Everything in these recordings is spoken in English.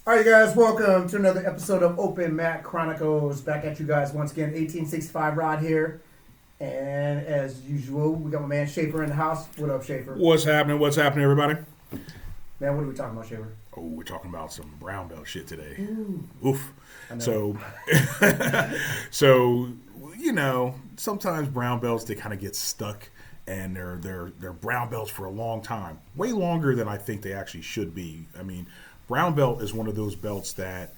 All right, guys, welcome to another episode of Open Mat Chronicles. Back at you guys once again, 1865 Rod here. And as usual, we got my man Schaefer in the house. What up, Schaefer? What's happening? What's happening, everybody? Man, what are we talking about, Schaefer? Oh, we're talking about some brown belt shit today. Ooh. Oof. So, sometimes brown belts, they kind of get stuck, and they're brown belts for a long time, way longer than I think they actually should be. I mean, brown belt is one of those belts that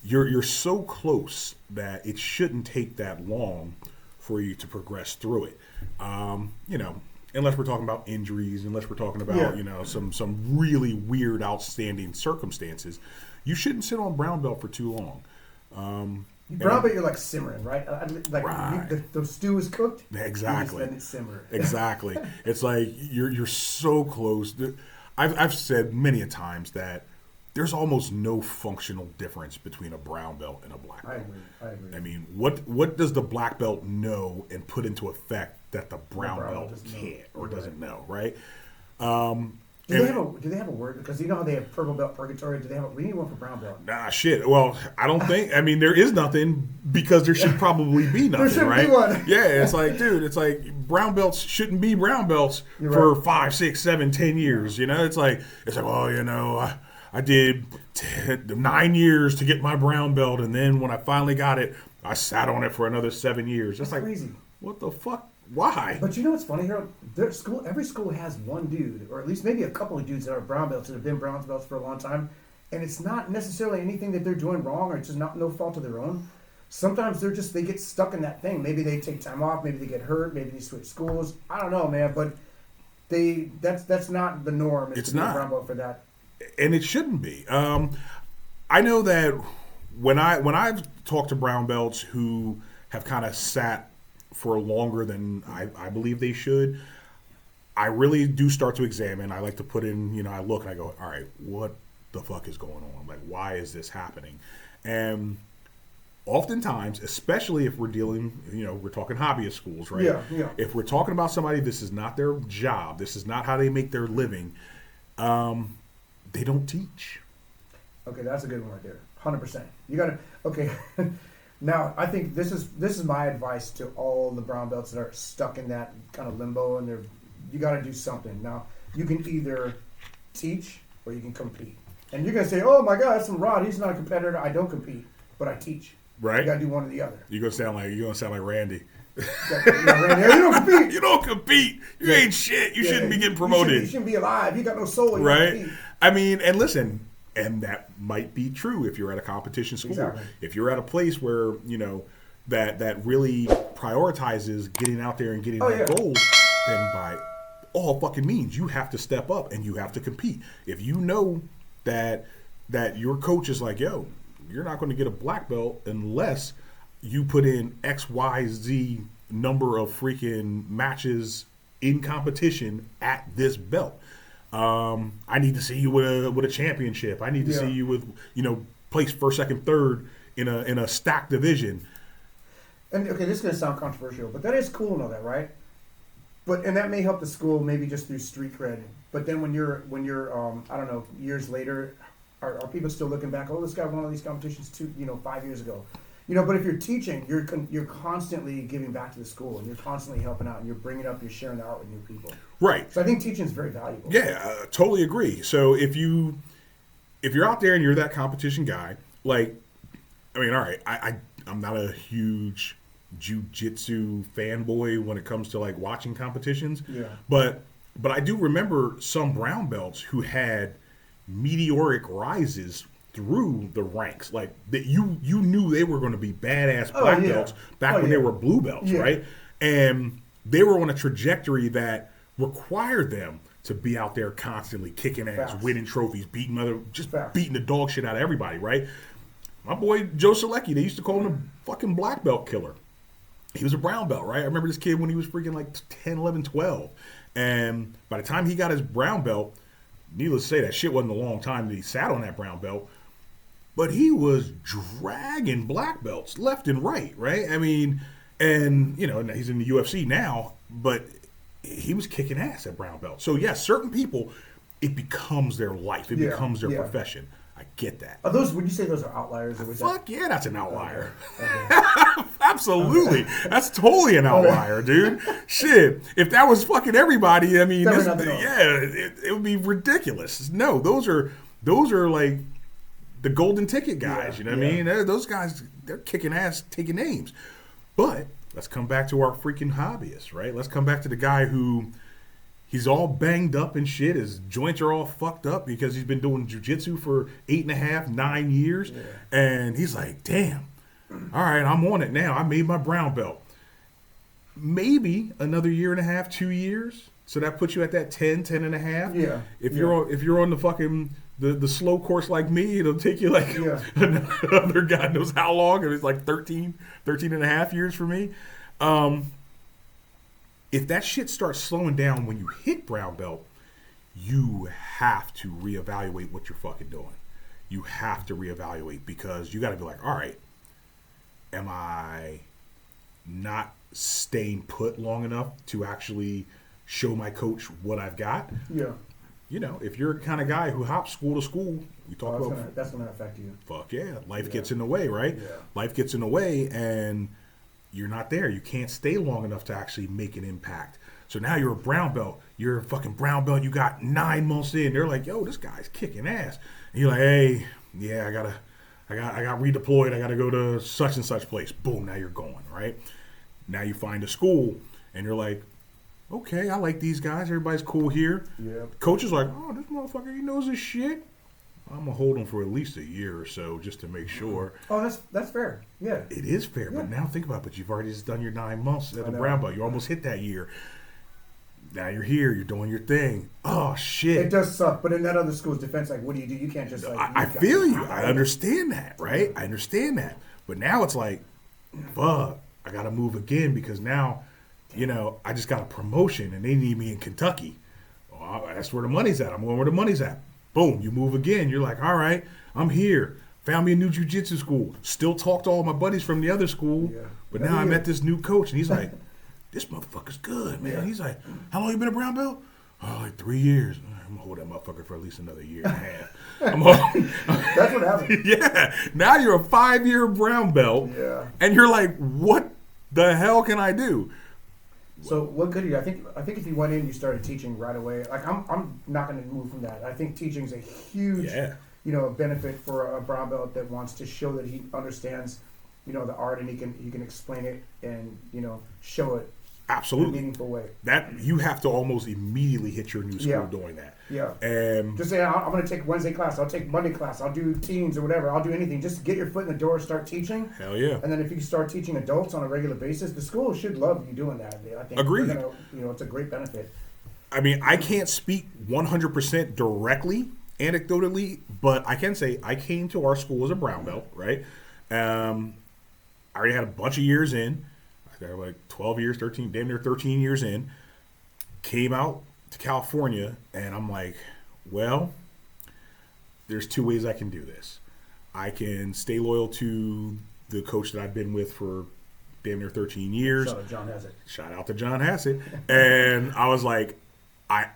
you're so close that it shouldn't take that long for you to progress through it. Unless we're talking about injuries, unless we're talking about some really weird, outstanding circumstances, you shouldn't sit on brown belt for too long. brown belt, you're like simmering, right? Right. The stew is cooked. Exactly. And it's simmer. Exactly. It's like you're so close. I've said many a times that there's almost no functional difference between a brown belt and a black belt. I agree. I mean, what does the black belt know and put into effect that the brown belt can't or doesn't know, right? Do they have a word? Because you know how they have purple belt, purgatory. Do they have? We need one for brown belt. Nah, shit. Well, I don't think. I mean, there is nothing because there should probably be nothing, there shouldn't right? be one. Yeah, it's like, dude, it's like brown belts shouldn't be brown belts for 5, 6, 7, 10 years. It's like, I did 9 years to get my brown belt, and then when I finally got it, I sat on it for another 7 years. That's like crazy. What the fuck? Why? But you know what's funny here? Every school has one dude, or at least maybe a couple of dudes that are brown belts that have been brown belts for a long time, and it's not necessarily anything that they're doing wrong, or it's just no fault of their own. Sometimes they get stuck in that thing. Maybe they take time off. Maybe they get hurt. Maybe they switch schools. I don't know, man. But that's not the norm. It's to be not a brown belt for that. And it shouldn't be. I know that when I've talked to brown belts who have kind of sat for longer than I believe they should, I really do start to examine. I like to put in, I look and I go, all right, what the fuck is going on? Like, why is this happening? And oftentimes, especially if we're dealing, we're talking hobbyist schools, right? Yeah. If we're talking about somebody, this is not their job. This is not how they make their living. They don't teach. Okay, that's a good one right there. 100%. You gotta. Okay. Now, I think this is my advice to all the brown belts that are stuck in that kind of limbo, and you got to do something. Now, you can either teach or you can compete. And you're gonna say, "Oh my God, that's Rod. He's not a competitor. I don't compete, but I teach." Right. You got to do one or the other. You're gonna sound like Randy. Randy, you don't compete. You don't compete. You ain't shit. You shouldn't be getting promoted. You shouldn't be alive. You got no soul. You right. I mean, and listen. And that might be true if you're at a competition school. Exactly. If you're at a place where, that really prioritizes getting out there and getting goal, then by all fucking means, you have to step up and you have to compete. If you know that your coach is like, yo, you're not going to get a black belt unless you put in X, Y, Z number of freaking matches in competition at this belt. I need to see you with a championship. I need to see you with place first, second, third in a stacked division. And okay, this is gonna sound controversial, but that is cool and all that, right? And that may help the school maybe just through street cred. But then when you're I don't know, years later, are people still looking back? Oh, this guy won all these competitions 5 years ago. But if you're teaching, you're constantly giving back to the school, and you're constantly helping out, and you're bringing up, you're sharing the art with new people. Right. So I think teaching is very valuable. Yeah, totally agree. So if you're out there and you're that competition guy, like, I mean, all right, I'm not a huge jiu-jitsu fanboy when it comes to like watching competitions. Yeah. But I do remember some brown belts who had meteoric rises through the ranks, like that you knew they were going to be badass black belts back when they were blue belts, right? And they were on a trajectory that required them to be out there constantly kicking ass, winning trophies, beating the dog shit out of everybody, right? My boy Joe Selecki, they used to call him a fucking black belt killer. He was a brown belt, right? I remember this kid when he was freaking like 10, 11, 12. And by the time he got his brown belt, needless to say, that shit wasn't a long time that he sat on that brown belt. But he was dragging black belts left and right? I mean, and, he's in the UFC now, but he was kicking ass at brown belt. So, yes, certain people, it becomes their life. It becomes their profession. I get that. Are those? Would you say those are outliers? Or was Fuck yeah, that's an outlier. Okay. Absolutely. That's totally an outlier, dude. Shit. If that was fucking everybody, I mean, it would be ridiculous. No, those are like the golden ticket guys. You know what I mean? Those guys, they're kicking ass, taking names. But let's come back to our freaking hobbyist, right? Let's come back to the guy who he's all banged up and shit. His joints are all fucked up because he's been doing jiu-jitsu for 8.5, 9 years. Yeah. And he's like, damn, all right, I'm on it now. I made my brown belt. Maybe another 1.5, 2 years. So that puts you at that 10 and a half. Yeah. If you're on the fucking the slow course like me, it'll take you like another God knows how long. It was like 13 and a half years for me. If that shit starts slowing down when you hit brown belt, you have to reevaluate what you're fucking doing. You have to reevaluate because you got to be like, all right, am I not staying put long enough to actually show my coach what I've got? Yeah. You know, if you're the kind of guy who hops school to school, we talk about that's gonna affect you. Fuck yeah, life gets in the way, right? Yeah. Life gets in the way, and you're not there. You can't stay long enough to actually make an impact. So now you're a brown belt. You're a fucking brown belt. You got 9 months in. They're like, yo, this guy's kicking ass. And you're like, hey, yeah, I got redeployed. I gotta go to such and such place. Boom, now you're going, right? Now you find a school, and you're like, okay, I like these guys. Everybody's cool here. Yeah. Coach is like, oh, this motherfucker, he knows his shit. I'm gonna hold him for at least a year or so just to make sure. Oh, that's fair. Yeah. It is fair, but now think about it. But you've already just done your 9 months at the brown belt. You almost hit that year. Now you're here. You're doing your thing. Oh shit. It does suck, but in that other school's defense, like, what do? You can't just like. I feel you. I understand that, right? I understand that. But now it's like, fuck. I gotta move again because now, you know, I just got a promotion and they need me in Kentucky. Well, that's where the money's at. I'm going where the money's at. Boom, you move again. You're like, all right, I'm here. Found me a new jiu-jitsu school. Still talk to all my buddies from the other school. Yeah. But now I met this new coach and he's like, this motherfucker's good, man. Yeah. He's like, how long you been a brown belt? Oh, like 3 years. I'm gonna hold that motherfucker for at least another 1.5 years. That's what happened. Yeah. Now you're a 5-year brown belt. Yeah. And you're like, what the hell can I do? So what could you? I think if you went in, you started teaching right away. Like I'm not going to move from that. I think teaching is a huge, benefit for a brown belt that wants to show that he understands, the art and he can explain it and show it. Absolutely. In a meaningful way. That you have to almost immediately hit your new school doing that. Yeah. Just say I'm going to take Wednesday class. I'll take Monday class. I'll do teens or whatever. I'll do anything. Just get your foot in the door. Start teaching. Hell yeah. And then if you start teaching adults on a regular basis, the school should love you doing that. I think. Agreed. It's a great benefit. I mean, I can't speak 100% directly, anecdotally, but I can say I came to our school as a brown belt, right? I already had a bunch of years in. They're like 12 years, 13, damn near 13 years in. Came out to California, and I'm like, well, there's 2 ways I can do this. I can stay loyal to the coach that I've been with for damn near 13 years. Shout out John Hassett. Shout out to John Hassett. And I was like, I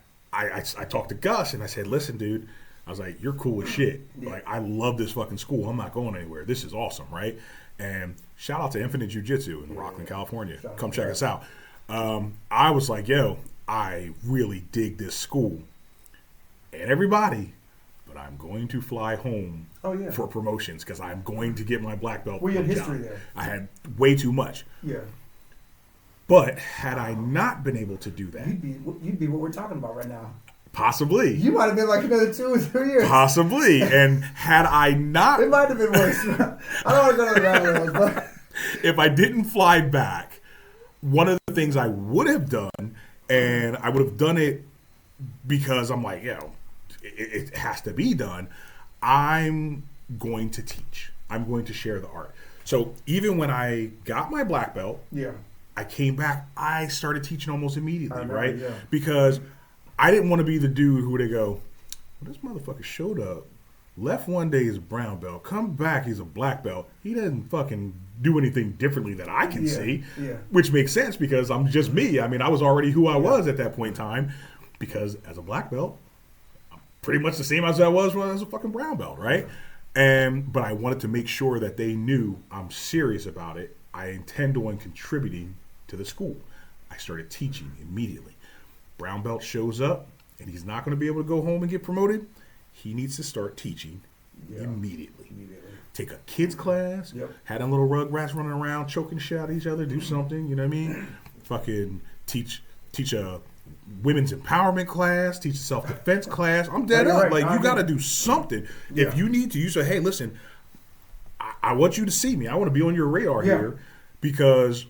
talked to Gus, and I said, listen, dude, I was like, you're cool as shit. Yeah. Like, I love this fucking school. I'm not going anywhere. This is awesome, right? And shout out to Infinite Jiu-Jitsu in Rockland, California. Come check us out. I was like, yo, I really dig this school. And everybody, but I'm going to fly home for promotions because I'm going to get my black belt. Well, you had history there. I had way too much. Yeah. But had I not been able to do that, you'd be what we're talking about right now. Possibly. You might have been like another 2 or 3 years. Possibly. And had I not... It might have been worse. I don't want to go to the rabbit hole, but... If I didn't fly back, one of the things I would have done, and I would have done it because I'm like, it has to be done, I'm going to teach. I'm going to share the art. So even when I got my black belt, I came back, I started teaching almost immediately, right? Yeah. Because... I didn't want to be the dude who would go, well, this motherfucker showed up, left one day as a brown belt, come back, he's a black belt. He doesn't fucking do anything differently that I can see, which makes sense because I'm just me. I mean, I was already who I was at that point in time because as a black belt, pretty much the same as I was when I was a fucking brown belt, right? But I wanted to make sure that they knew I'm serious about it. I intend on contributing to the school. I started teaching immediately. Brown belt shows up, and he's not going to be able to go home and get promoted. He needs to start teaching immediately. Take a kids class, had them little rugrats running around choking shit out of each other, do something, you know what I mean? Fucking teach a women's empowerment class, teach a self-defense class. I'm dead up. Like, you got to do something. If you need to, you say, hey, listen, I want you to see me. I want to be on your radar here because,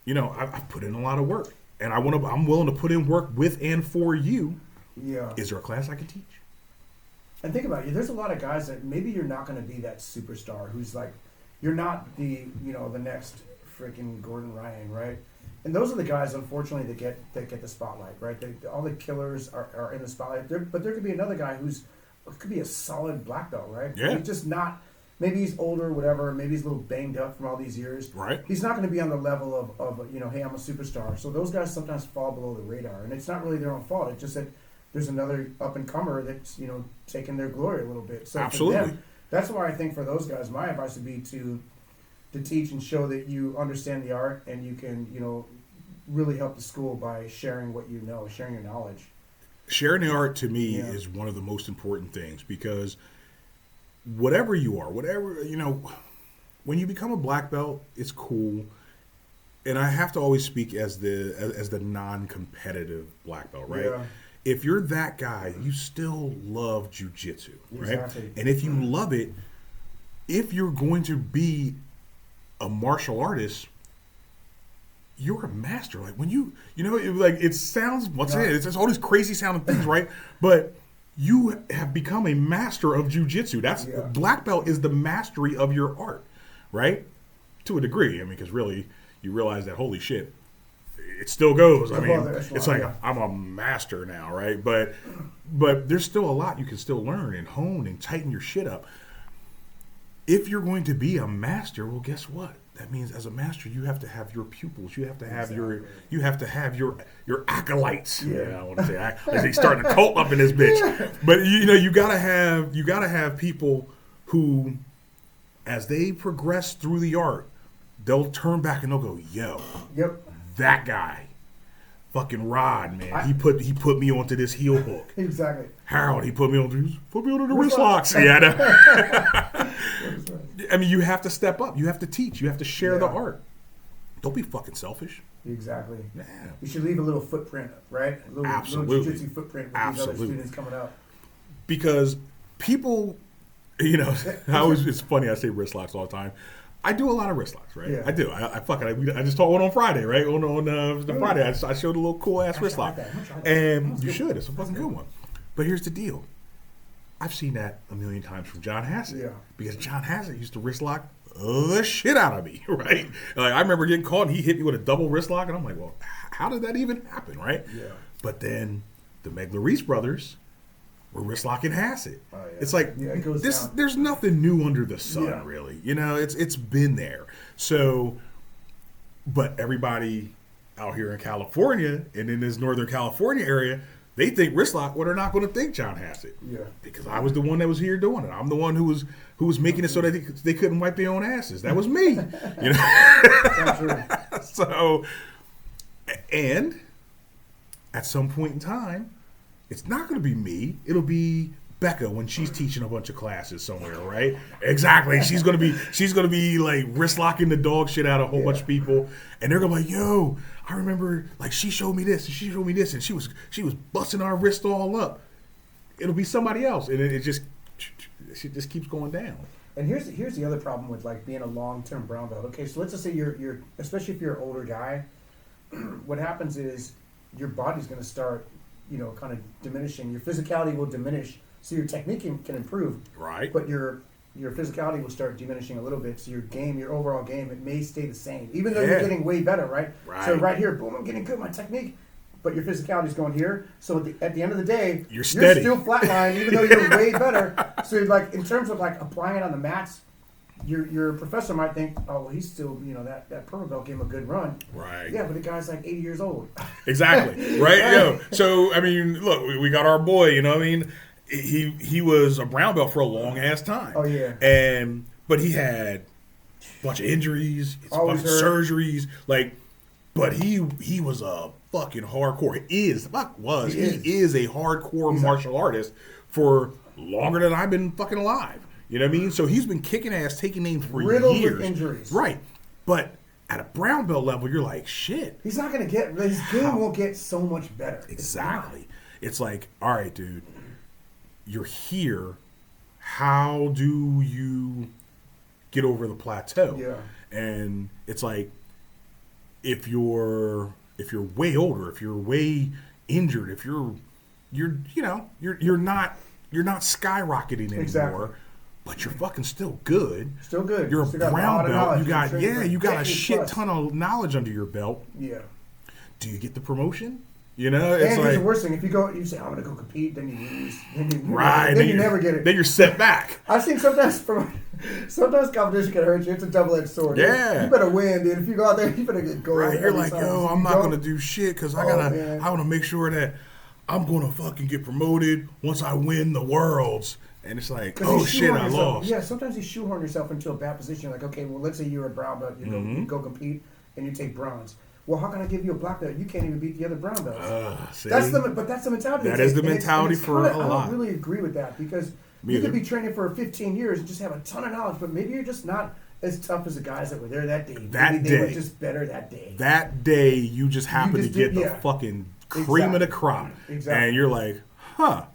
you know, I've put in a lot of work. And I'm willing to put in work with and for you. Yeah. Is there a class I can teach? And think about it. There's a lot of guys that maybe you're not going to be that superstar who's like, you're not the, you know, the next freaking Gordon Ryan, right? And those are the guys, unfortunately, that get the spotlight, right? All the killers are in the spotlight. But there could be another guy could be a solid black belt, right? Yeah. He's just not. Maybe he's older, whatever. Maybe he's a little banged up from all these years. Right. He's not going to be on the level of you know, hey, I'm a superstar. So those guys sometimes fall below the radar, and it's not really their own fault. It's just that there's another up and comer that's, you know, taking their glory a little bit. So absolutely. For them, that's why I think for those guys, my advice would be to teach and show that you understand the art and you can, you know, really help the school by sharing what you know, sharing your knowledge. Sharing the art to me is one of the most important things because whatever you are, whatever, you know, when you become a black belt, it's cool. And I have to always speak as the non-competitive black belt, right? Yeah. If you're that guy, you still love jiu-jitsu, right? Exactly. And if you love it, if you're going to be a martial artist, you're a master. Like when you know, it sounds, it's all these crazy sounding things, right? But you have become a master of jiu-jitsu. That's black belt is the mastery of your art, right? To a degree. I mean, because really, you realize that holy shit, it still goes. I mean, it's like I'm a master now, right? But there's still a lot you can still learn and hone and tighten your shit up. If you're going to be a master, well, guess what? That means as a master, you have to have your pupils. You have to have your acolytes. Yeah, I want to say he's starting a cult up in this bitch. But you gotta have people who, as they progress through the art, they'll turn back and they'll go, yo, that guy, fucking Rod, man, he put me onto this heel hook. Exactly. Harold, he put me onto the wrist locks. Yeah. I mean, you have to step up. You have to teach. You have to share the art. Don't be fucking selfish. Exactly. Yeah. You should leave a little footprint, right? Little jiu-jitsu footprint with these other students coming up. Because people, it's funny, I say wrist locks all the time. I do a lot of wrist locks, right? Yeah. I do. I just taught one on Friday, right? On the Friday, I showed a little cool ass wrist lock, and you should. It's a fucking good one. But here's the deal. I've seen that a million times from John Hassett. Yeah. Because John Hassett used to wrist lock the shit out of me, right? Like I remember getting caught and he hit me with a double wrist lock, and I'm like, well, how did that even happen, right? Yeah. But then the Megler-Reese brothers were wrist locking Hassett. Oh, yeah. It's like there's nothing new under the sun, really. It's been there. So, but everybody out here in California and in this Northern California area, they think wrist lock, well, they're not going to think John Hassett. Yeah. Because I was the one that was here doing it. I'm the one who was making it so that they couldn't wipe their own asses. That was me. That's true. So, and at some point in time, it's not going to be me. It'll be Becca when she's teaching a bunch of classes somewhere, right? Exactly. She's gonna be like wrist locking the dog shit out of a whole bunch of people, and they're gonna be like, yo, I remember like she showed me this and she showed me this, and she was busting our wrist all up. It'll be somebody else, and it just keeps going down. And here's the other problem with like being a long-term brown belt. Okay, so let's just say you're especially if you're an older guy, what happens is your body's gonna start, kind of diminishing. Your physicality will diminish. So your technique can improve, right? But your physicality will start diminishing a little bit. So your overall game, it may stay the same, even though you're getting way better, right? So right here, boom, I'm getting good, my technique, but your physicality is going here. So at the end of the day, you're still flatline, even though you're way better. So like in terms of like applying it on the mats, your professor might think, oh, well, he's still, that purple belt gave him a good run. Right. Yeah, but the guy's like 80 years old. Exactly. Right. So I mean, look, we got our boy. he was a brown belt for a long ass time. Oh yeah. But he had a bunch of injuries, Always fucking surgeries, like. But he was a fucking hardcore. He is a hardcore martial artist for longer than I've been fucking alive. You know what I mean? So he's been kicking ass, taking names for riddled years. with injuries. Right. But at a brown belt level, you're like, shit. He's not going to get, his game won't get so much better. Exactly. It's like, all right, dude, you're here. How do you get over the plateau? Yeah. And it's like, if you're way older, if you're way injured, if you're not skyrocketing anymore, exactly. But you're fucking still good. Still good. You're still a brown belt. You got a shit ton of knowledge under your belt. Yeah. Do you get the promotion? You know, it's here's the worst thing: if you say, "I'm going to go compete," then you lose. Then you never get it. Then you're set back. I've seen sometimes competition can hurt you. It's a double-edged sword. Yeah, you better win, dude. If you go out there, you better get gold. Right, you're like, yo, I'm not going to do shit because I want to make sure that I'm going to fucking get promoted once I win the worlds. And it's like, oh shit, I lost. Yeah, sometimes you shoehorn yourself into a bad position. You're like, okay, well, let's say you're a brown belt. You go compete and you take bronze. Well, how can I give you a black belt? You can't even beat the other brown belts. That's the mentality. That is the mentality for a lot. I don't really agree with that because you could be training for 15 years and just have a ton of knowledge, but maybe you're just not as tough as the guys that were there that day. They were just better that day. That day, you just happened to get the fucking cream of the crop. Exactly. And you're like, huh.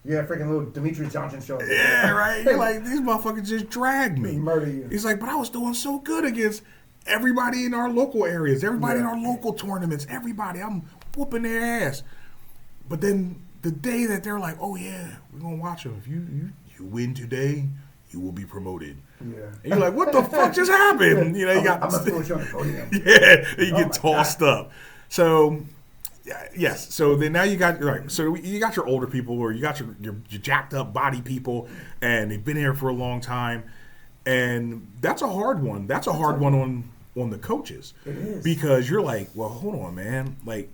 Yeah, freaking little Demetrius Johnson show. Yeah, right. You're like, these motherfuckers just dragged me. Murder you. He's like, but I was doing so good against everybody in our local areas, everybody in our local tournaments, everybody. I'm whooping their ass. But then the day that they're like, oh yeah, we're gonna watch them. If you win today, you will be promoted. Yeah. And you're like, what the fuck just happened? You know, I'm gonna put you on the podium. Yeah, you get tossed up. So. Yes. So then now you got So you got your older people, or you got your jacked up body people, and they've been here for a long time, and that's a hard one. That's a hard one on the coaches. It is, because you're like, well, hold on, man. Like,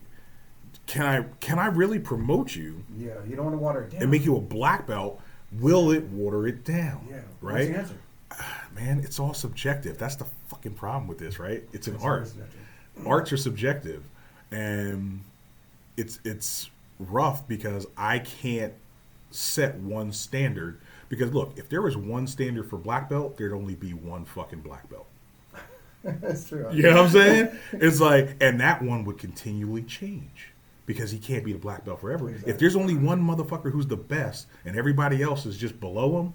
can I really promote you? Yeah. You don't want to water it down and make you a black belt. Will it water it down? Yeah. Right. What's the answer? Man, it's all subjective. That's the fucking problem with this, right? It's an art. Arts are subjective, and it's rough because I can't set one standard. Because look, if there was one standard for black belt, there'd only be one fucking black belt. That's true. You know what I'm saying? It's like, and that one would continually change because he can't be the black belt forever. Exactly. If there's only one motherfucker who's the best and everybody else is just below him,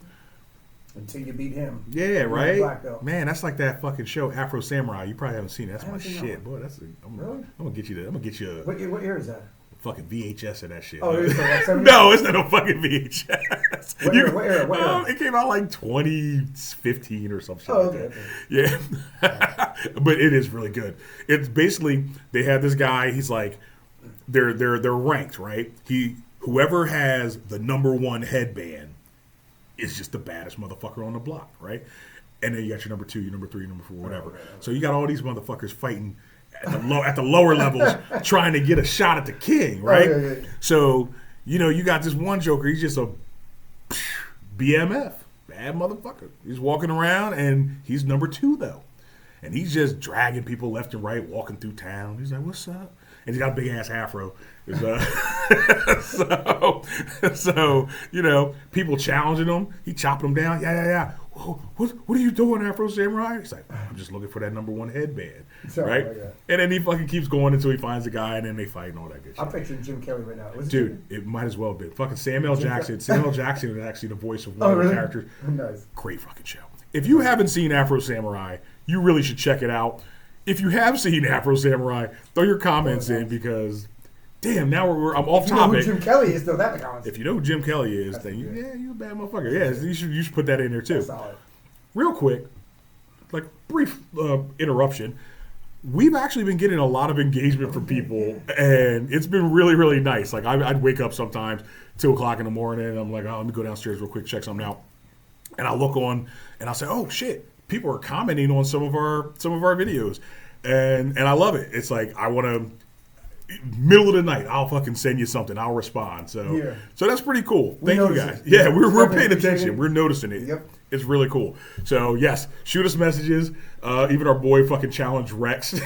until you beat him. Yeah, right? Black belt. Man, that's like that fucking show, Afro Samurai. You probably haven't seen it. That's my shit. Boy, I'm gonna get you that. I'm gonna get you What year is that? Fucking VHS of that shit. Oh, it is no, it's not a fucking VHS. What era? It came out like 2015 or some shit. Oh, okay. Yeah. But it is really good. It's basically, they have this guy, he's like, they're ranked, right? Whoever has the number one headband is just the baddest motherfucker on the block, right? And then you got your number 2, your number 3, your number 4, whatever. Right. So you got all these motherfuckers fighting at the lower levels, trying to get a shot at the king, right? Oh, yeah. So you got this one joker. He's just a BMF, bad motherfucker. He's walking around, and he's number 2 though, and he's just dragging people left and right, walking through town. He's like, "What's up?" And he's got a big ass afro. So people challenging him. He chopping them down. Yeah. Whoa, what are you doing, Afro Samurai? He's like, I'm just looking for that number 1 headband, right? Yeah. And then he fucking keeps going until he finds a guy, and then they fight and all that good shit. I'm picturing Jim Kelly right now. Dude, it might as well have been. Fucking Samuel Jackson. Samuel Jackson was actually the voice of one of the characters. Nice. Great fucking show. If you haven't seen Afro Samurai, you really should check it out. If you have seen Afro Samurai, throw your comments in because, damn, now I'm off topic. If you know who Jim Kelly is, throw that in the comments. If you know who Jim Kelly is, then you're a bad motherfucker. Yeah, you should put that in there too. That's solid. Real quick, like brief interruption. We've actually been getting a lot of engagement from people, and it's been really, really nice. Like I'd wake up sometimes 2 o'clock in the morning, and I'm like, oh, let me go downstairs real quick, check something out, and I look on, and I'll say, oh shit, people are commenting on some of our videos, and I love it. It's like I want to. middle of the night, I'll fucking send you something. I'll respond. So that's pretty cool. Thank you guys. It. Yeah, we're paying attention. We're noticing it. Yep. It's really cool. So yes, shoot us messages. Even our boy fucking challenged Rex.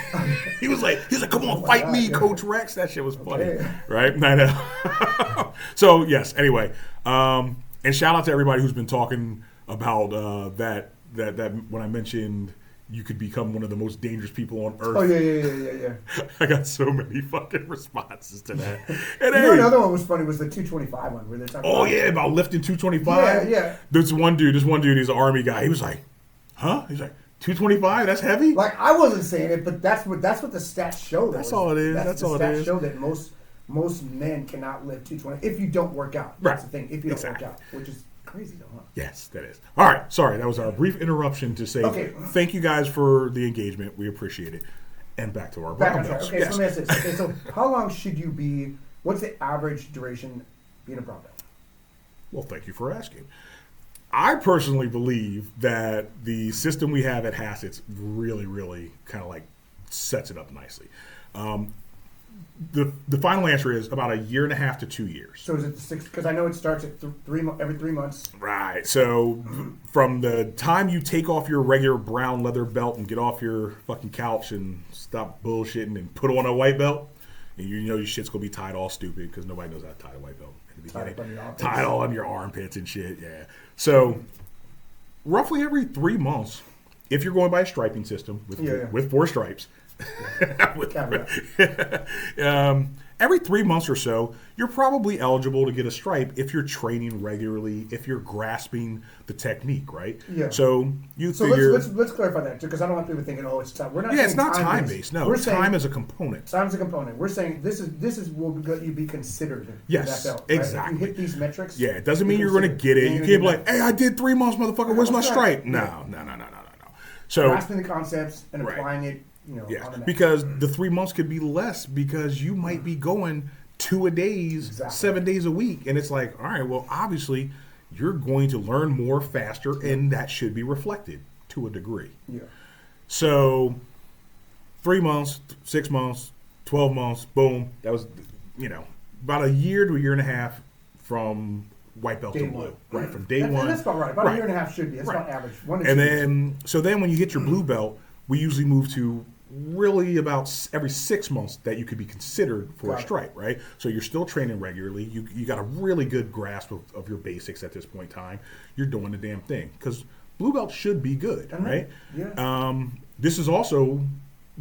He's like, come on, fight me, Coach Rex. That shit was funny, right? I know. So yes. Anyway, and shout out to everybody who's been talking about that when I mentioned you could become one of the most dangerous people on earth. Oh yeah. I got so many fucking responses to that. And another one was funny was the 225 one where they're talking about lifting 225. Yeah. There's one dude. He's an army guy. He was like, huh? He's like, 225? That's heavy. Like I wasn't saying it, but that's what the stats show. That's all it is. That's all it is. Stats show that most men cannot lift 220 if you don't work out. That's the thing. If you don't work out, which is crazy though, huh? Yes, that is. All right, sorry, that was our brief interruption to say thank you guys for the engagement. We appreciate it. And back to our brown belts. Okay, so let me ask this. Okay, so how long should you be? What's the average duration being a brown belt? Well, thank you for asking. I personally believe that the system we have at Hassett's really, really kind of like sets it up nicely. The final answer is about 1.5 to 2 years. So is it the 6? Because I know it starts at every 3 months. Right. So from the time you take off your regular brown leather belt and get off your fucking couch and stop bullshitting and put on a white belt, and you know your shit's gonna be tied all stupid because nobody knows how to tie a white belt in the beginning. Tied all on your armpits and shit. Yeah. So roughly every 3 months, if you're going by a striping system with 4 stripes. Every 3 months or so, you're probably eligible to get a stripe if you're training regularly, if you're grasping the technique, right? Yeah. So you figure. Let's clarify that too, because I don't want people thinking, oh, it's time. We're not. Yeah, it's not time based. No, time is a component. Time's a component. We're saying this is will you be considered. Yes, for that belt, exactly. If you hit these metrics. Yeah, it doesn't mean you're going to get it. You can't be like, hey, I did 3 months, motherfucker. Where's my stripe? No. So grasping the concepts and applying it. Because the 3 months could be less because you might be going 2 a days, 7 days a week. And it's like, all right, well, obviously you're going to learn more faster and that should be reflected to a degree. Yeah. So 3 months, 6 months, 12 months, boom. That was, about 1 year to 1.5 from white belt to blue. Right, from day one. That's about right. About 1.5 years should be. That's about average. 1 to 2 and then when you get your blue belt, we usually move to really about every 6 months that you could be considered for a stripe, right? So you're still training regularly. You got a really good grasp of your basics at this point in time. You're doing the damn thing because blue belt should be good, right? Yeah. This is also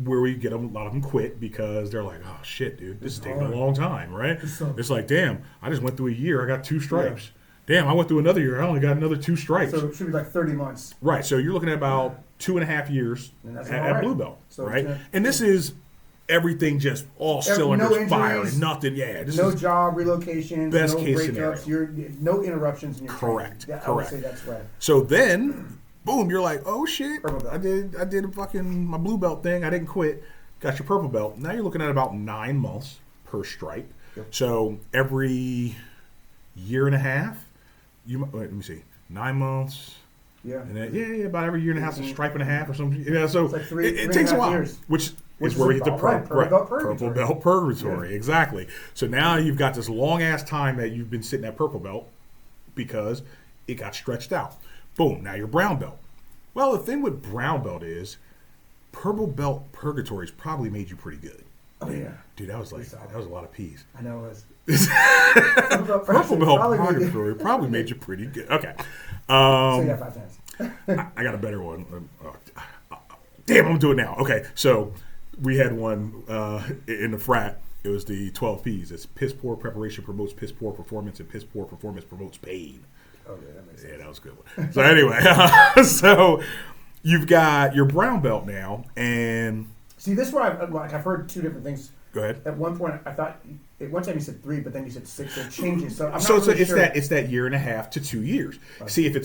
where we get a lot of them quit because they're like, oh shit, dude, this is taking a long time, right? It's like, damn, I just went through a year, I got 2 stripes. Yeah. Damn, I went through another year, I only got another 2 stripes. So it should be like 30 months. Right, so you're looking at about 2.5 years at blue belt, right? And this is everything just all cylinders firing, nothing. Yeah, this no is job relocations, best no case breakups, scenario. No interruptions in your correct. I would say that's right. So then, boom, you're like, oh shit, I did a fucking my blue belt thing. I didn't quit. Got your purple belt. Now you're looking at about 9 months per stripe. Yep. So every 1.5 years, let me see, 9 months. Yeah. And then, about every 1.5 years, a stripe and a half or something. So it's like it takes a while, years. which is where we get the purple belt purgatory. Yeah. Exactly. So now you've got this long ass time that you've been sitting at purple belt because it got stretched out. Boom. Now you're brown belt. Well, the thing with brown belt is purple belt purgatory's probably made you pretty good. Oh yeah, dude, that was a lot of peas. I know it was. Purple belt purgatory probably made you pretty good. Okay. Say that 5 times. I got a better one. Damn, I'm doing it now. Okay, so we had one in the frat. It was the 12 P's. It's piss poor preparation promotes piss poor performance, and piss poor performance promotes pain. Oh yeah, that makes sense. Yeah, that was a good one. So anyway, so you've got your brown belt now, and see, this one I've heard 2 different things. Go ahead. At one point, I thought at one time you said 3, but then you said 6. So it changes. So I'm not really sure. It's that 1.5 to 2 years. Okay. See, if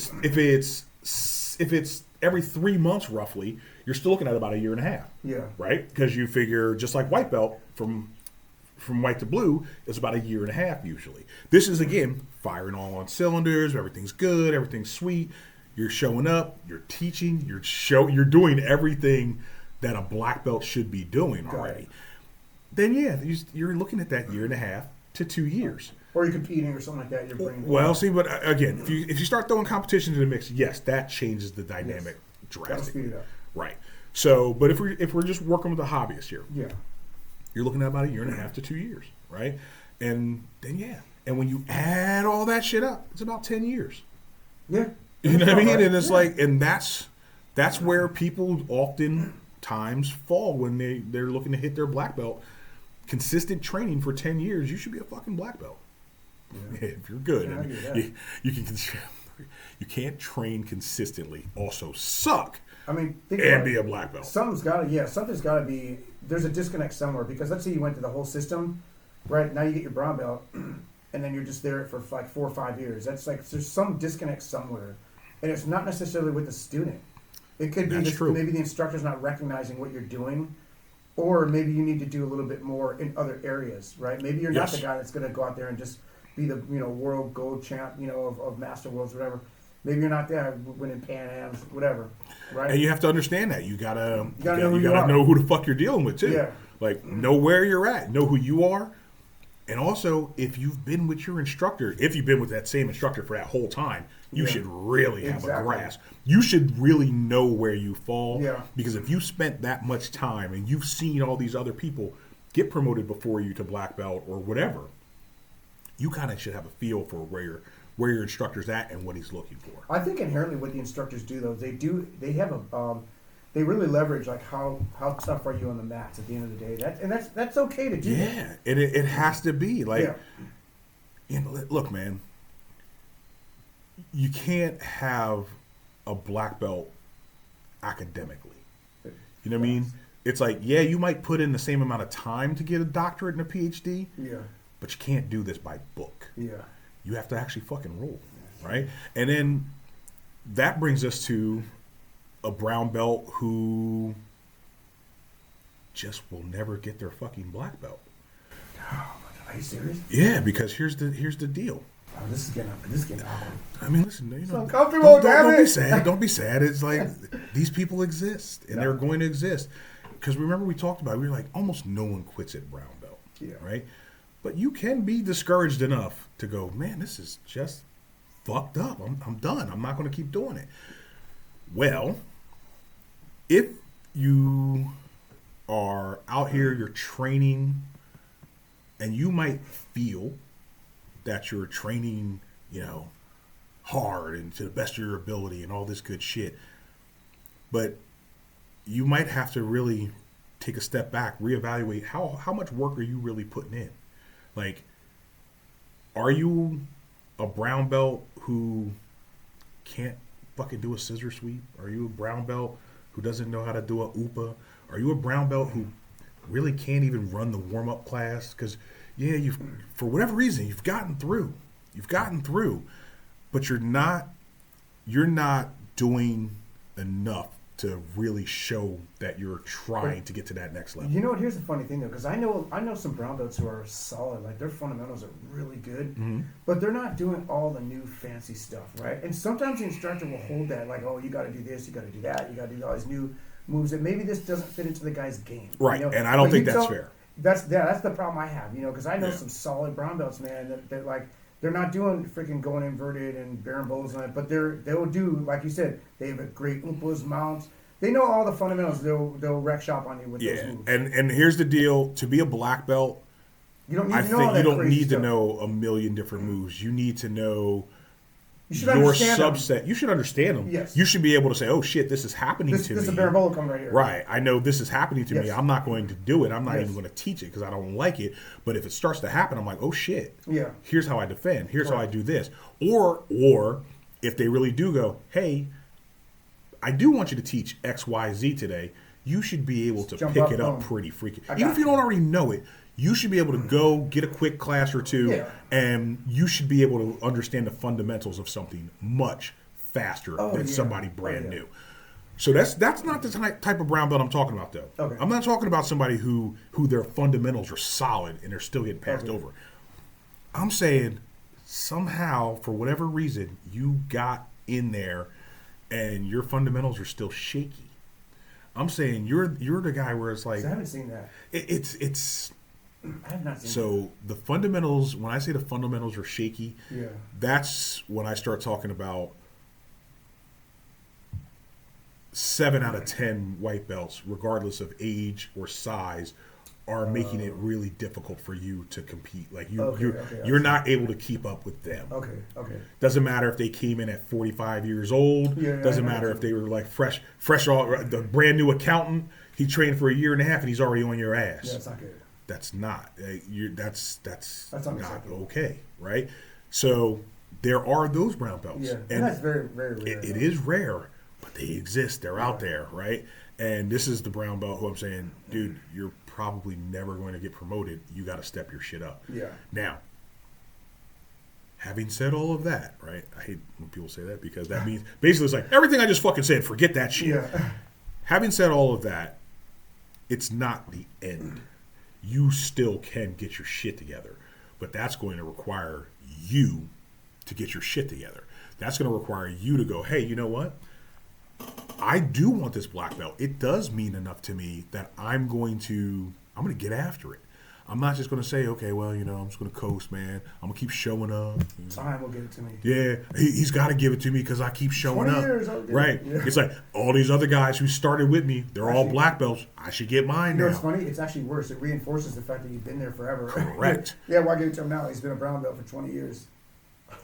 it's every 3 months roughly, you're still looking at about 1.5 years. Yeah. Right? Because you figure just like white belt from white to blue is about 1.5 years usually. This is again firing all on cylinders. Everything's good. Everything's sweet. You're showing up. You're teaching. You're doing everything that a black belt should be doing already. then yeah, you're looking at that 1.5 to 2 years. Or you're competing or something like that. You're bringing. Well, see, but again, if you start throwing competition into the mix, yes, that changes the dynamic That'll drastically. speed it up. Right. So, but if we're just working with the hobbyist here, Yeah. you're looking at about 1.5 to 2 years, right? And then and when you add all that shit up, it's about 10 years. Yeah. You know what I mean? Right. And it's like, and that's where people oftentimes fall when they're looking to hit their black belt. Consistent training for 10 years, you should be a fucking black belt. Yeah. If you're good, Yeah, and you can. You can't train consistently. Also, suck. I mean, and be a black belt. Something's got to be. There's a disconnect somewhere because let's say you went through the whole system, right? Now you get your brown belt, and then you're just there for like 4 or 5 years. That's like there's some disconnect somewhere, and it's not necessarily with the student. It could be maybe the instructor's not recognizing what you're doing, or maybe you need to do a little bit more in other areas, right? Maybe you're not the guy that's going to go out there and just be the world gold champ, of Master Worlds, whatever. Maybe you're not there winning Pan Ams, whatever, right? And you have to understand that you gotta know who the fuck you're dealing with too. Yeah. Like know where you're at, know who you are, and also if you've been with your instructor, if you've been with that same instructor for that whole time, you should really have a grasp. You should really know where you fall. Yeah. Because if you spent that much time and you've seen all these other people get promoted before you to black belt or whatever, you kind of should have a feel for where your instructor's at and what he's looking for. I think inherently what the instructors do though, they have a they really leverage like how tough are you on the mats at the end of the day. That's okay to do. Yeah, and it has to be like, look, man, you can't have a black belt academically. You know what I mean? It's like, you might put in the same amount of time to get a doctorate and a PhD. Yeah. But you can't do this by book. Yeah. You have to actually fucking roll, right? And then that brings us to a brown belt who just will never get their fucking black belt. Oh my God, are you serious? Yeah, because here's the deal. Oh, this is getting awkward. I mean, listen, it's uncomfortable, don't be sad. Don't be sad. It's like these people exist, and they're going to exist. Because remember we talked about it, we were like, almost no one quits at brown belt, right? But you can be discouraged enough to go, man, this is just fucked up. I'm done. I'm not going to keep doing it. Well, if you are out here, you're training, and you might feel that you're training, hard and to the best of your ability and all this good shit, but you might have to really take a step back, reevaluate how much work are you really putting in? Like, are you a brown belt who can't fucking do a scissor sweep? Are you a brown belt who doesn't know how to do a UPA? Are you a brown belt who really can't even run the warm-up class? Because, you've, for whatever reason, you've gotten through, but you're not doing enough to really show that you're trying to get to that next level. You know what? Here's the funny thing though, because I know some brown belts who are solid, like their fundamentals are really good, but they're not doing all the new fancy stuff, right? And sometimes the instructor will hold that, like, oh, you got to do this, you got to do that, you got to do all these new moves that maybe this doesn't fit into the guy's game, right? And I don't think that's fair. That's the problem I have, because I know some solid brown belts, man, that like. They're not doing freaking going inverted and barambolas on it, but they'll do, like you said, they have a great umpas, mounts. They know all the fundamentals. They'll wreck shop on you with those moves. And here's the deal: to be a black belt, you don't need to know a million different moves. You need to know your subset. You should understand them. Yes. You should be able to say, "Oh shit, this is happening to me." This is a barambola coming right here. Right. I know this is happening to me. I'm not going to do it. I'm not even going to teach it because I don't like it. But if it starts to happen, I'm like, "Oh shit." Yeah. Here's how I defend. Here's how I do this. Or if they really do go, "Hey, I do want you to teach X, Y, Z today," you should be able to pick it up pretty freaking. Even if you don't already know it, you should be able to go get a quick class or two, and you should be able to understand the fundamentals of something much faster than somebody brand new. So that's not the type of brown belt I'm talking about, though. Okay. I'm not talking about somebody who their fundamentals are solid and they're still getting passed over. I'm saying somehow, for whatever reason, you got in there and your fundamentals are still shaky. I'm saying you're the guy where it's like, I haven't seen that. It's I have not seen So the fundamentals, when I say the fundamentals are shaky, Yeah. that's when I start talking about 7 out of 10 white belts, regardless of age or size, are making it really difficult for you to compete. Like you're not able to keep up with them. Okay. Doesn't matter if they came in at 45 years old. Yeah, Doesn't matter if they were like fresh all the brand new accountant. He trained for a year and a half and he's already on your ass. Yeah, it's not good. That's not. That's not okay, right? So there are those brown belts. Yeah, and that's very, very rare. It is rare, but they exist. They're out there, right? And this is the brown belt who I'm saying, dude, you're probably never going to get promoted. You got to step your shit up. Yeah. Now, having said all of that, right? I hate when people say that because that means basically it's like everything I just fucking said, forget that shit. Yeah. Having said all of that, it's not the end. You still can get your shit together, but that's going to require you to get your shit together. That's going to require you to go, hey, you know what? I do want this black belt. It does mean enough to me that I'm going to get after it. I'm not just going to say, okay, well, I'm just going to coast, man. I'm going to keep showing up. Time will give it to me. Yeah, he's got to give it to me because I keep showing 20 up. years, right. Yeah. It's like all these other guys who started with me, they're all black belts. I should get mine now. It's funny? It's actually worse. It reinforces the fact that you've been there forever. Correct. Yeah, why give it to him now? He's been a brown belt for 20 years.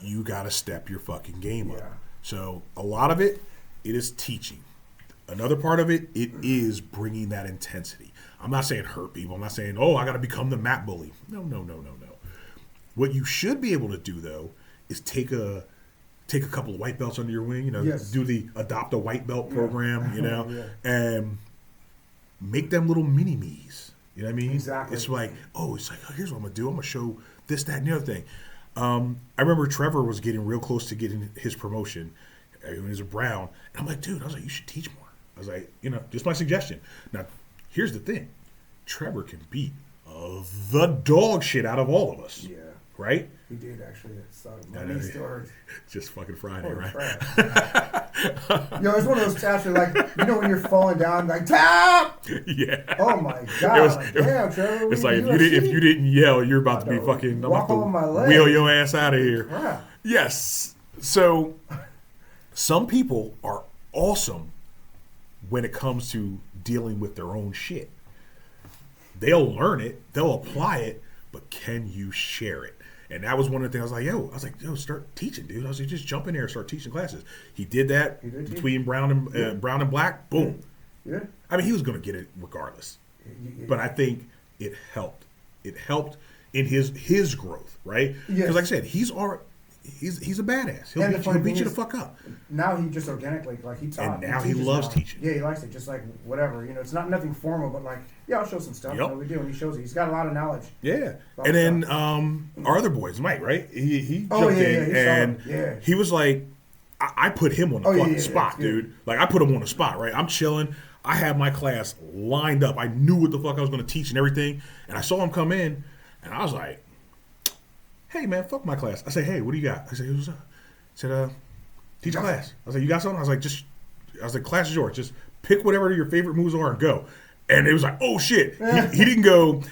You got to step your fucking game up. Yeah. So a lot of it is teaching. Another part of it is bringing that intensity. I'm not saying hurt people. I'm not saying, I got to become the mat bully. No. What you should be able to do, though, is take a couple of white belts under your wing, Yes. do the Adopt a White Belt program, Yeah. and make them little mini-me's. You know what I mean? Exactly. It's like, here's what I'm going to do. I'm going to show this, that, and the other thing. I remember Trevor was getting real close to getting his promotion when he was a brown. And I'm like, dude, you should teach more. I was like, just my suggestion. Now, here's the thing. Trevor can beat the dog shit out of all of us. Yeah. Right? He did, actually. My knee still hurts. Just fucking Friday, Holy right? Crap. It's one of those taps where, when you're falling down, like, tap! Yeah. Oh, my God. Damn, Trevor. It's like, if you didn't yell, you're about to be fucking, I'm about to wheel your ass out of here. Crap. Yes. So, some people are awesome when it comes to dealing with their own shit. They'll learn it, they'll apply it, but can you share it? And that was one of the things I was like, yo, start teaching, dude. I was like, just jump in there and start teaching classes. He did that between brown and black. Boom. Yeah. I mean, he was going to get it regardless. Yeah. But I think it helped. It helped in his growth, right? Because like I said, he's a badass. He'll beat you the fuck up. Now he just organically, he taught. And now he loves teaching. Yeah, he likes it. Just like whatever, it's not nothing formal, but I'll show some stuff. Yep. We do, and he shows it. He's got a lot of knowledge. Yeah. And then our other boys, Mike, right? He jumped in and he was like, I put him on the fucking spot, dude. Like, I put him on the spot, right? I'm chilling. I had my class lined up. I knew what the fuck I was going to teach and everything. And I saw him come in, and I was like, hey, man, fuck my class. I said, hey, what do you got? I said, what's up? I said, teach a class. I was like, you got something? I was like, class is yours. Just pick whatever your favorite moves are and go. And it was like, oh shit. He didn't go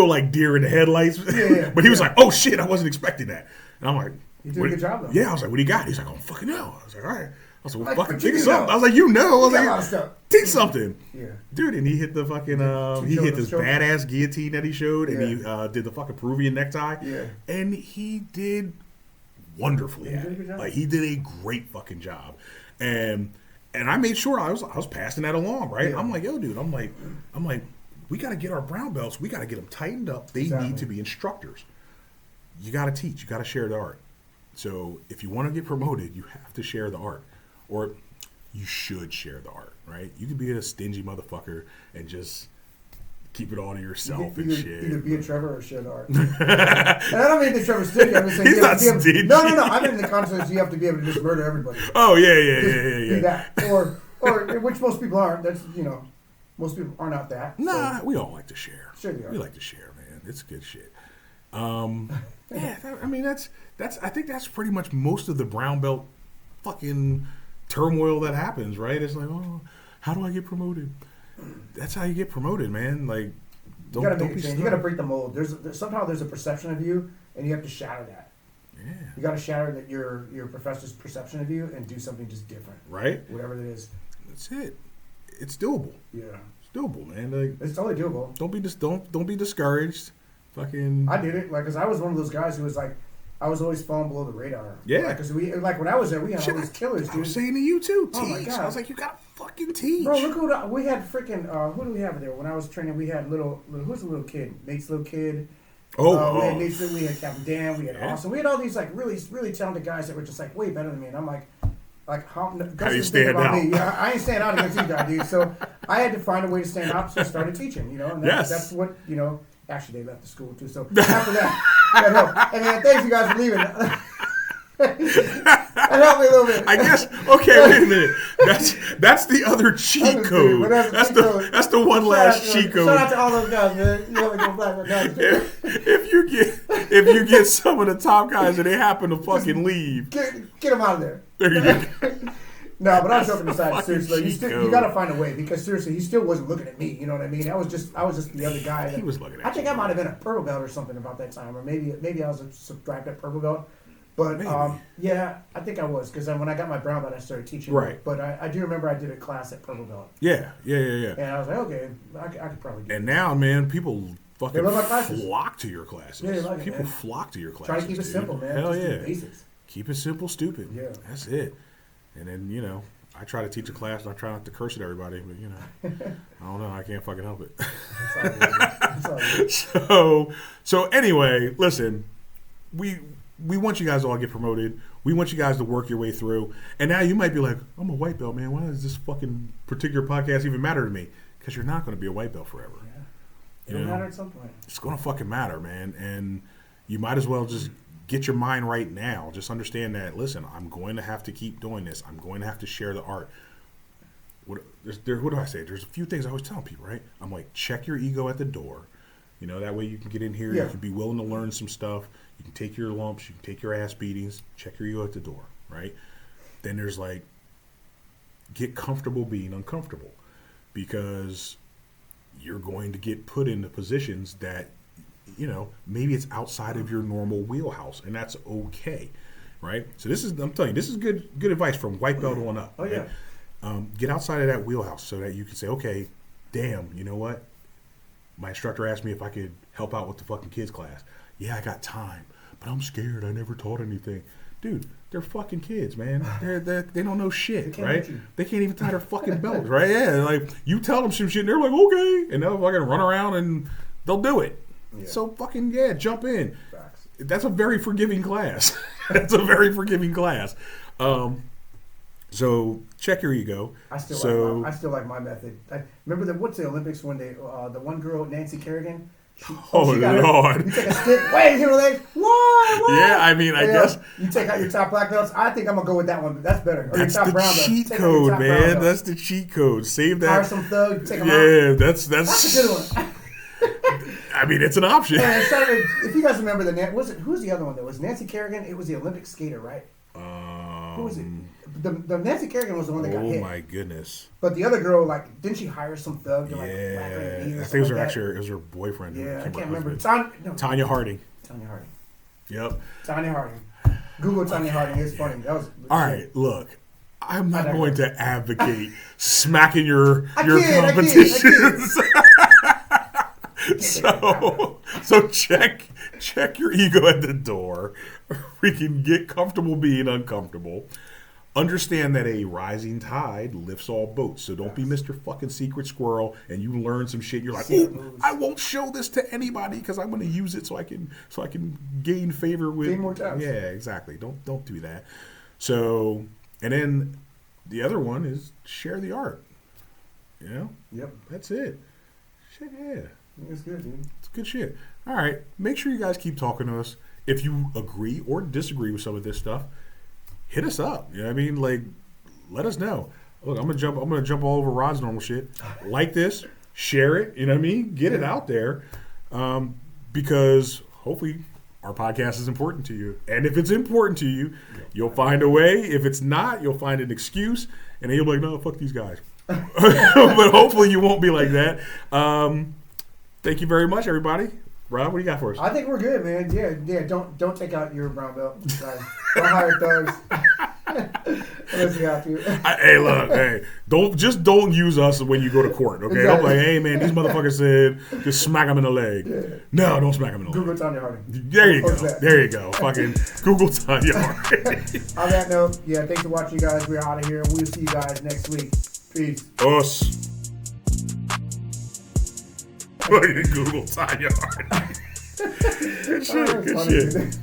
like deer in the headlights. But he was like, oh shit, I wasn't expecting that. And I'm like, you did a good job though. Yeah, I was like, what do you got? He's like, oh fucking no. I was like, all right. I was like, well, fucking teach something. I was like, I was like, teach something. Yeah. Dude, and he hit the fucking he hit this badass guillotine that he showed, and he did the fucking Peruvian necktie. Yeah. And he did wonderfully at it. Like, he did a great fucking job. And I made sure I was passing that along, right? Yeah. I'm like, yo, dude, I'm like, we got to get our brown belts. We got to get them tightened up. They need to be instructors. You got to teach. You got to share the art. So if you want to get promoted, you have to share the art, or you should share the art, right? You can be a stingy motherfucker and just keep it all to yourself and shit. Either be a Trevor or share the art. And I don't mean that Trevor's stingy. I'm just saying he's not stingy. No. I mean in the context you have to be able to just murder everybody. Oh yeah. Do that, or which most people aren't. That's most people are not that. Nah, we all like to share. Share the art. We like to share, man. It's good shit. Yeah, I mean that's I think that's pretty much most of the brown belt fucking turmoil that happens, right? It's like, oh, how do I get promoted? That's how you get promoted, man. Like, You gotta make a change. You gotta break the mold. Somehow there's a perception of you, and you have to shatter that. Yeah. You gotta shatter that your professor's perception of you and do something just different. Right. Whatever it is. That's it. It's doable. Yeah. It's doable, man. Like, it's totally doable. Don't be discouraged. Fucking. I did it, like, cause I was one of those guys who was like, I was always falling below the radar. Yeah. Like, cause when I was there, we had all these killers, dude. I was saying to you too. Oh my teach. God. I was like, you gotta fucking teach. Bro, look who we had. Freaking who do we have there? When I was training, we had little who's the little kid? Nate's little kid. We had Nate's, we had Captain Dan. We had Austin. We had all these like really really talented guys that were just like way better than me. And I'm like how do you stand out? Me. Yeah, I ain't stand out against you guys, dude. So I had to find a way to stand out. So I started teaching. You know, and that's what Actually, they left the school too. So after that helped. And then thanks you guys for leaving. That helped me a little bit. I guess. Okay, wait a minute. That's the other cheat code. That's the one last cheat code. Shout out to all those guys, man. You know, go black guys. If you get some of the top guys and they happen to fucking leave, get them out of there. There you go. No, but I'm joking aside. Seriously, you got to find a way, because seriously, he still wasn't looking at me. You know what I mean? I was just the other guy. He was looking at. I think I might have been a purple belt or something about that time, or maybe I was a subtracted purple belt. But yeah, I think I was, because when I got my brown belt, I started teaching. Right. But I do remember I did a class at purple belt. Yeah. And I was like, okay, I could probably do it. And now, man, people fucking classes. flock to your classes. Yeah, they like it, people man. flock to your classes. Try to keep it simple, man. Hell Just yeah. do the basics. Keep it simple, stupid. Yeah. That's it. And then, I try to teach a class and I try not to curse at everybody, but I don't know. I can't fucking help it. That's all good. So anyway, listen, we want you guys to all get promoted. We want you guys to work your way through. And now you might be like, I'm a white belt, man. Why does this fucking particular podcast even matter to me? Because you're not going to be a white belt forever. Yeah. It'll matter at some point. It's going to fucking matter, man. And you might as well just get your mind right now. Just understand that, listen, I'm going to have to keep doing this. I'm going to have to share the art. What do I say? There's a few things I always tell people, right? I'm like, check your ego at the door. That way you can get in here. Yeah. You can be willing to learn some stuff. You can take your lumps. You can take your ass beatings. Check your ego at the door, right? Then there's like, get comfortable being uncomfortable, because you're going to get put into positions that, maybe it's outside of your normal wheelhouse, and that's okay, right? So I'm telling you, this is good advice from white belt on up. Oh, yeah. Right? Get outside of that wheelhouse so that you can say, okay, damn, you know what? My instructor asked me if I could help out with the fucking kids class. Yeah, I got time, but I'm scared. I never taught anything. Dude, they're fucking kids, man. They don't know shit, right? They can't even tie their fucking belts, right? Yeah, like, you tell them some shit, and they're like, okay, and they'll fucking run around and they'll do it. Yeah. So fucking jump in. Facts. That's a very forgiving class. That's a very forgiving class. So check your ego. I still like my method. Remember what's the Olympics when the one girl, Nancy Kerrigan? Lord! You take a stick, wait, hit her legs. What? Yeah, I mean, I guess you take out your top black belts. I think I'm gonna go with that one. That's better. Or that's your top the brown cheat belt. code, man. That's the cheat code. Save that. Hire some thug. Take them out. Yeah, that's a good one. I mean, it's an option. If you guys remember who's the other one? That was Nancy Kerrigan. It was the Olympic skater, right? Who was it? The Nancy Kerrigan was the one that got hit. Oh my goodness! But the other girl, didn't she hire some thug to whack her in the knee? I think it was her boyfriend. Yeah, I can't remember. Tanya Harding. Tanya Harding. Yep. Tanya Harding. Google Tanya Harding. It's funny. That was all right. Look, I'm not going to advocate smacking your competitions. So check your ego at the door. We can get comfortable being uncomfortable. Understand that a rising tide lifts all boats. So don't be Mr. fucking Secret Squirrel and you learn some shit. You're like, I won't show this to anybody because I'm going to use it so I can gain favor with. Gain more times. Yeah, exactly. Don't do that. So, and then the other one is share the art. Yep. That's it. Shit, yeah. It's good, dude. It's good shit. All right. Make sure you guys keep talking to us. If you agree or disagree with some of this stuff, hit us up. You know what I mean? Like, let us know. Look, I'm gonna jump all over Rod's normal shit. Like this, share it. You know what I mean? Get it out there, because hopefully our podcast is important to you. And if it's important to you, you'll find a way. If it's not, you'll find an excuse, and then you'll be like, no, fuck these guys. But hopefully you won't be like that. Thank you very much, everybody. Rob, what do you got for us? I think we're good, man. Yeah. Don't take out your brown belt. Guys. Don't hire thugs. Unless you have to. Hey, look, don't use us when you go to court, okay? Exactly. Don't be like, hey, man, these motherfuckers said just smack them in the leg. Yeah. No, don't smack them in the Google leg. Tanya Harding. There you go. There you go. Fucking Google Tanya Harding. On that note, thanks for watching, you guys. We're out of here. We'll see you guys next week. Peace. Us. Fucking Google Tanya Harding. Good shit.